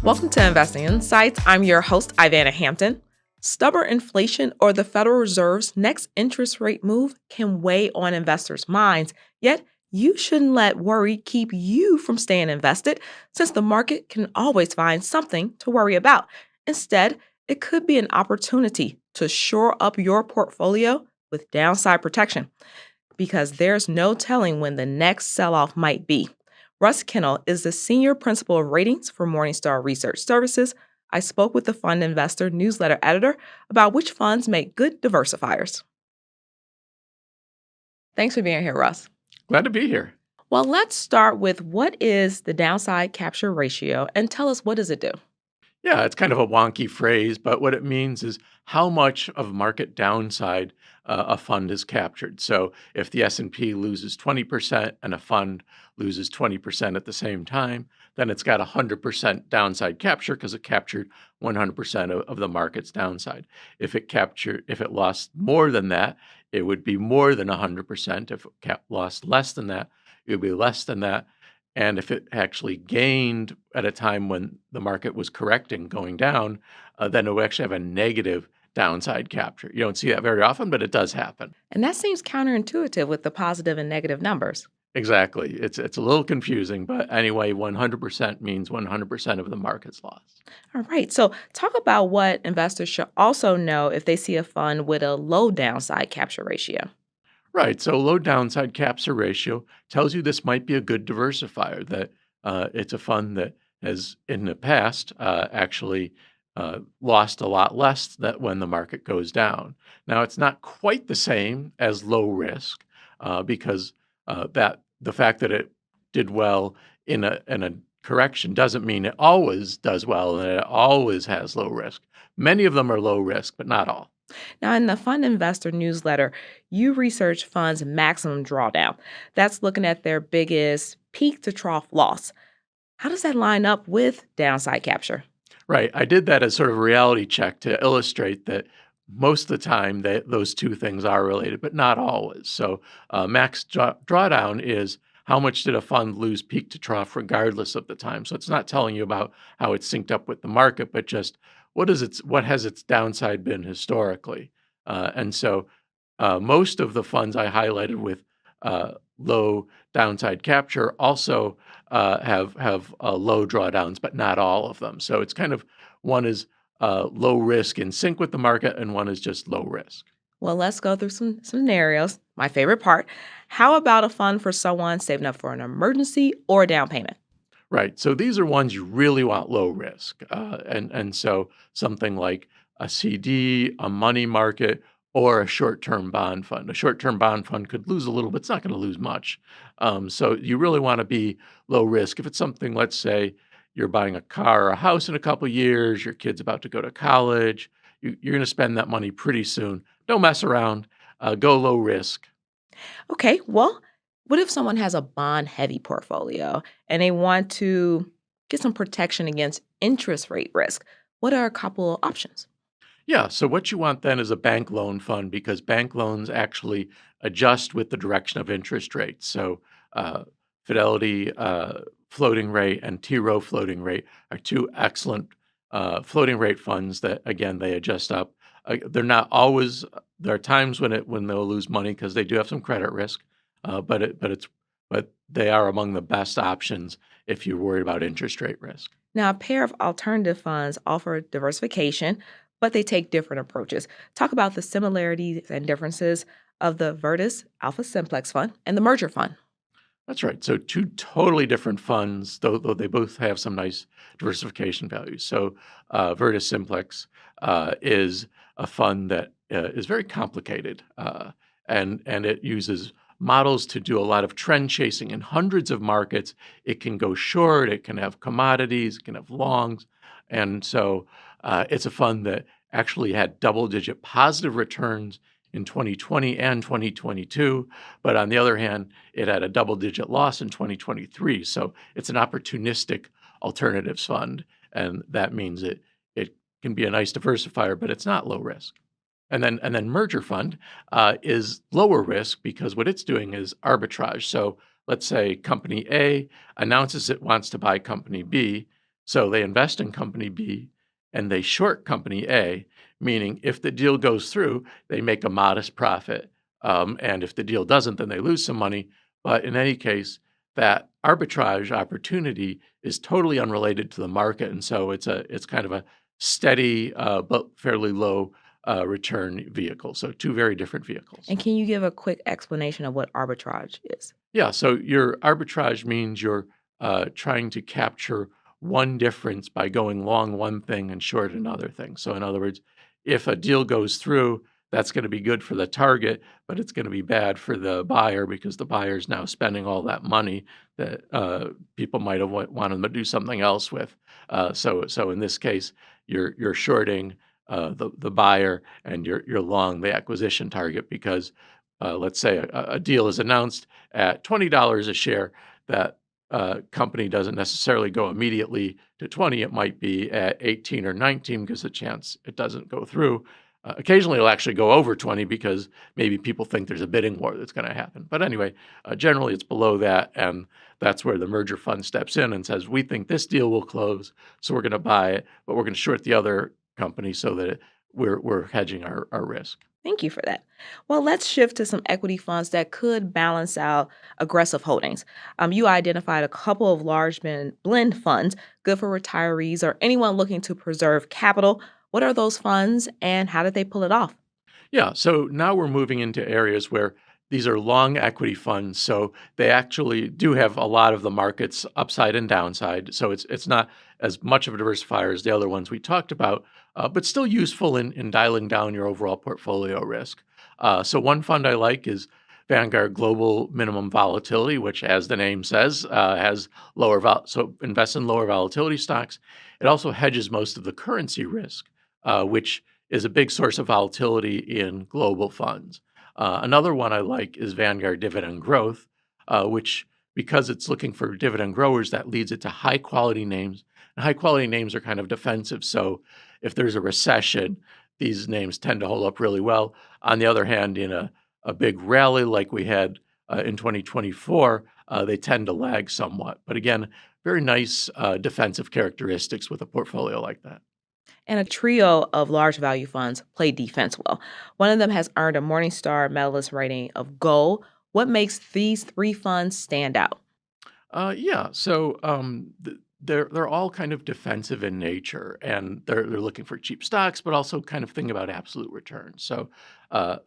Welcome to Investing Insights. I'm your host, Ivana Hampton. Stubborn inflation or the Federal Reserve's next interest rate move can weigh on investors' minds, yet you shouldn't let worry keep you from staying invested, since the market can always find something to worry about. Instead, it could be an opportunity to shore up your portfolio with downside protection, because there's no telling when the next sell-off might be. Russ Kinnel is the Senior Principal of Ratings for Morningstar Research Services. I spoke with the Fund Investor newsletter editor about which funds make good diversifiers. Thanks for being here, Russ. Glad to be here. Well, let's start with what is the downside capture ratio, and tell us, what does it do? Yeah, it's kind of a wonky phrase, but what it means is how much of market downside a fund is captured. So if the S&P loses 20% and a fund loses 20% at the same time, then it's got 100% downside capture because it captured 100% of the market's downside. If it lost more than that, it would be more than 100%. If it lost less than that, it would be less than that. And if it actually gained at a time when the market was correcting, going down, then it would actually have a negative downside capture. You don't see that very often, but it does happen. And that seems counterintuitive with the positive and negative numbers. Exactly. It's a little confusing, but anyway, 100% means 100% of the market's lost. All right. So talk about what investors should also know if they see a fund with a low downside capture ratio. Right. So low downside capture ratio tells you this might be a good diversifier, that it's a fund that has in the past actually lost a lot less that when the market goes down. Now, it's not quite the same as low risk because that the fact that it did well in a correction doesn't mean it always does well and it always has low risk. Many of them are low risk, but not all. Now, in the Fund Investor newsletter, you research funds' maximum drawdown. That's looking at their biggest peak to trough loss. How does that line up with downside capture? Right. I did that as sort of a reality check to illustrate that most of the time those two things are related, but not always. So max drawdown is how much did a fund lose peak to trough regardless of the time. So it's not telling you about how it's synced up with the market, but just what has its downside been historically. And so most of the funds I highlighted with low downside capture also have low drawdowns, but not all of them. So it's kind of one is low risk in sync with the market, and one is just low risk. Well, let's go through some scenarios. My favorite part. How about a fund for someone saving up for an emergency or a down payment? Right. So these are ones you really want low risk. And so something like a CD, a money market, or a short-term bond fund. A short-term bond fund could lose a little, but it's not going to lose much. So you really want to be low risk. If it's something, let's say you're buying a car or a house in a couple of years, your kid's about to go to college, you're going to spend that money pretty soon. Don't mess around. Go low risk. Okay, well, what if someone has a bond-heavy portfolio and they want to get some protection against interest rate risk? What are a couple of options? Yeah, so what you want then is a bank loan fund because bank loans actually adjust with the direction of interest rates. So Fidelity floating rate and T. Rowe floating rate are two excellent floating rate funds that, again, they adjust up. They're not always. There are times when they'll lose money because they do have some credit risk, but they are among the best options if you're worried about interest rate risk. Now, a pair of alternative funds offer diversification, but they take different approaches. Talk about the similarities and differences of the Virtus Alpha Simplex Fund and the Merger Fund. That's right. So two totally different funds, though they both have some nice diversification values. So Virtus Simplex is a fund that is very complicated, and it uses models to do a lot of trend chasing in hundreds of markets. It can go short, it can have commodities, it can have longs, and so it's a fund that actually had double-digit positive returns in 2020 and 2022, but on the other hand, it had a double-digit loss in 2023. So it's an opportunistic alternatives fund, and that means it can be a nice diversifier, but it's not low risk. And then merger fund is lower risk because what it's doing is arbitrage. So let's say company A announces it wants to buy company B. So they invest in company B and they short company A, meaning if the deal goes through, they make a modest profit. And if the deal doesn't, then they lose some money. But in any case, that arbitrage opportunity is totally unrelated to the market. And so it's kind of a steady but fairly low return vehicle. So two very different vehicles. And can you give a quick explanation of what arbitrage is? Yeah, so your arbitrage means you're trying to capture one difference by going long one thing and short another thing. So in other words, if a deal goes through, that's going to be good for the target, but it's going to be bad for the buyer because the buyer is now spending all that money that people might have wanted to do something else with. So in this case, you're shorting the buyer and you're long the acquisition target because let's say a deal is announced at $20 a share. That company doesn't necessarily go immediately to 20. It might be at 18 or 19 because the chance it doesn't go through. Occasionally, it'll actually go over 20 because maybe people think there's a bidding war that's going to happen. But anyway, generally it's below that, and that's where the merger fund steps in and says, we think this deal will close, so we're going to buy it, but we're going to short the other company so that we're hedging our risk. Thank you for that. Well, let's shift to some equity funds that could balance out aggressive holdings. You identified a couple of large blend funds, good for retirees or anyone looking to preserve capital. What are those funds and how did they pull it off? Yeah, so now we're moving into areas where these are long equity funds, so they actually do have a lot of the market's upside and downside. So it's not as much of a diversifier as the other ones we talked about, but still useful in dialing down your overall portfolio risk. So one fund I like is Vanguard Global Minimum Volatility, which, as the name says, has so invests in lower volatility stocks. It also hedges most of the currency risk, which is a big source of volatility in global funds. Another one I like is Vanguard Dividend Growth, which, because it's looking for dividend growers, that leads it to high-quality names. And high-quality names are kind of defensive, so if there's a recession, these names tend to hold up really well. On the other hand, in a big rally like we had in 2024, they tend to lag somewhat. But again, very nice defensive characteristics with a portfolio like that. And a trio of large value funds play defense well. One of them has earned a Morningstar medalist rating of gold. What makes these three funds stand out? Yeah, so they're all kind of defensive in nature, and they're looking for cheap stocks, but also kind of think about absolute returns. So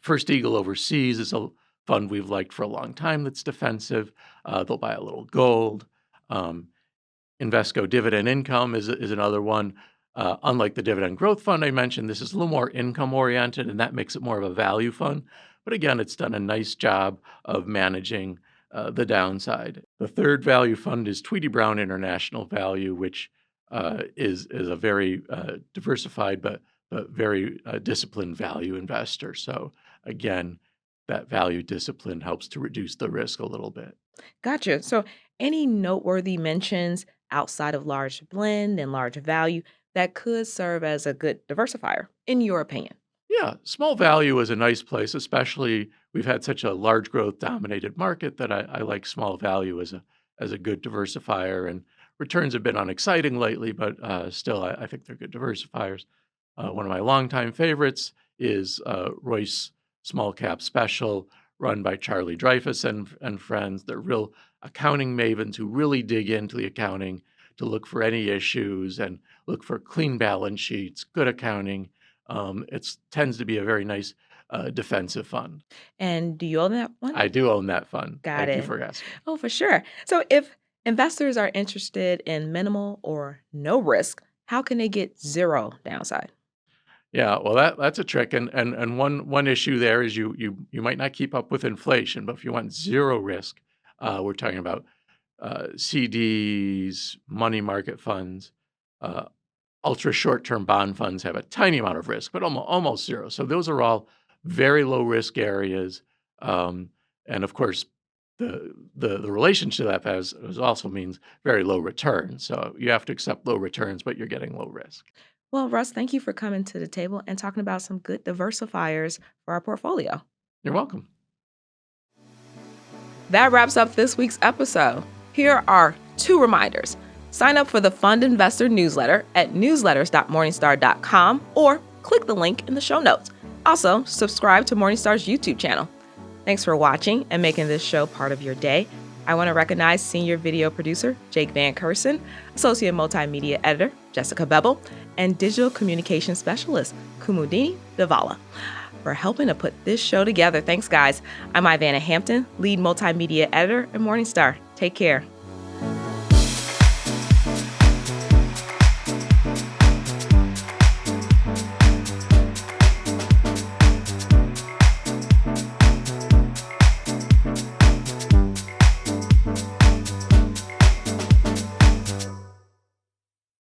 First Eagle Overseas is a fund we've liked for a long time that's defensive. They'll buy a little gold. Invesco Dividend Income is another one. Unlike the Dividend Growth Fund I mentioned, this is a little more income-oriented, and that makes it more of a value fund. But again, it's done a nice job of managing the downside. The third value fund is Tweedy Brown International Value, which is a very diversified but very disciplined value investor. So again, that value discipline helps to reduce the risk a little bit. Gotcha. So, any noteworthy mentions outside of large blend and large value that could serve as a good diversifier, in your opinion? Yeah, small value is a nice place, especially we've had such a large growth dominated market that I like small value as a good diversifier. And returns have been unexciting lately, but still, I think they're good diversifiers. One of my longtime favorites is Royce Small Cap Special, run by Charlie Dreyfus and friends. They're real accounting mavens who really dig into the accounting to look for any issues and look for clean balance sheets, good accounting. It tends to be a very nice defensive fund. And do you own that one? I do own that fund. Got Thank you it. for asking. Oh, for sure. So, if investors are interested in minimal or no risk, how can they get zero downside? Yeah, well, that's a trick, and one issue there is you might not keep up with inflation, but if you want zero risk, we're talking about CDs, money market funds, uh, ultra short-term bond funds have a tiny amount of risk, but almost zero. So those are all very low risk areas, and of course, the relationship that has also means very low returns. So you have to accept low returns, but you're getting low risk. Well, Russ, thank you for coming to the table and talking about some good diversifiers for our portfolio. You're welcome. That wraps up this week's episode. Here are two reminders. Sign up for the Fund Investor newsletter at newsletters.morningstar.com or click the link in the show notes. Also, subscribe to Morningstar's YouTube channel. Thanks for watching and making this show part of your day. I want to recognize senior video producer Jake Van Kersen, associate multimedia editor Jessica Bevel, and digital communication specialist Kumudini Davala for helping to put this show together. Thanks, guys. I'm Ivana Hampton, lead multimedia editor at Morningstar. Take care.